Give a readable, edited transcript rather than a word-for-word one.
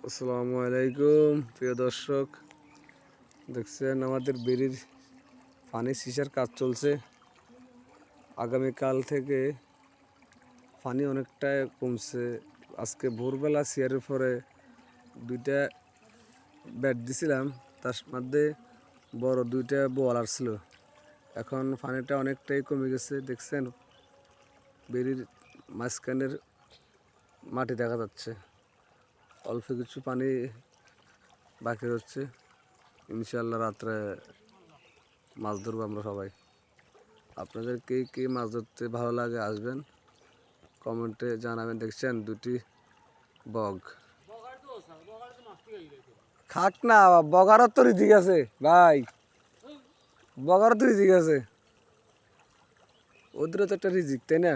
আসসালামু আলাইকুম প্রিয় দর্শক, দেখছেন আমাদের বেড়ির পানি সিসার কাজ চলছে। আগামীকাল থেকে পানি অনেকটাই কমছে। আজকে ভোরবেলা সিয়ারের পরে দুইটা ব্যাট দিছিলাম, তার মধ্যে বড় দুইটা বল আসছিল। এখন পানিটা অনেকটাই কমে গেছে। দেখছেন বেড়ির মাঝখানের মাটি দেখা যাচ্ছে, অল্প কিছু পানি বাকি হচ্ছে। ইনশাল্লাহ রাত্রে মাছ ধরবো আমরা সবাই। আপনাদের কে মাছ ধরতে ভালো লাগে আসবেন, কমেন্টে জানাবেন। দেখছেন দুটি বগ খাক না, বগারও তো রিজিক আছে ভাই, বগারও তো রিজিক আছে, ওদেরও তো একটা রিজিক, তাই না?